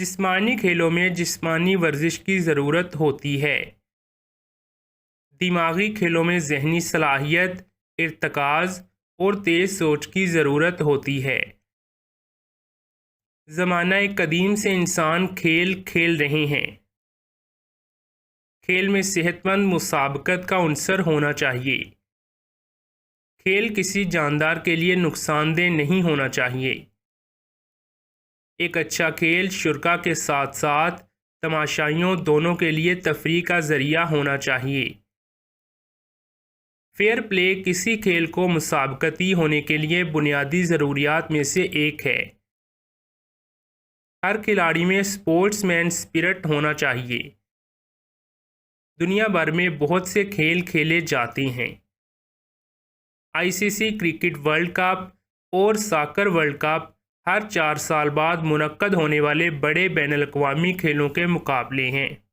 जिस्मानी खेलों में जिस्मानी वर्जिश की ज़रूरत होती है। दिमागी खेलों में ज़हनी सलाहियत, इर्तकाज़ और तेज़ सोच की ज़रूरत होती है। ज़माना कदीम से इंसान खेल खेल रहे हैं। खेल में सेहतमंद मुसाबकत का उनसर होना चाहिए। खेल किसी जानदार के लिए नुकसानदेह नहीं होना चाहिए। एक अच्छा खेल शुरा के साथ साथ तमाशाइयों दोनों के लिए तफरीह का ज़रिया होना चाहिए। फेयर प्ले किसी खेल को मुसाबकती होने के लिए बुनियादी ज़रूरियात में से एक है। हर खिलाड़ी में स्पोर्ट्समैन स्पिरिट होना चाहिए। दुनिया भर में बहुत से खेल खेले जाते हैं। आईसीसी क्रिकेट वर्ल्ड कप और सॉकर वर्ल्ड कप हर 4 साल बाद मुनक्कद होने वाले बड़े बैनुल-अक़वामी खेलों के मुकाबले हैं।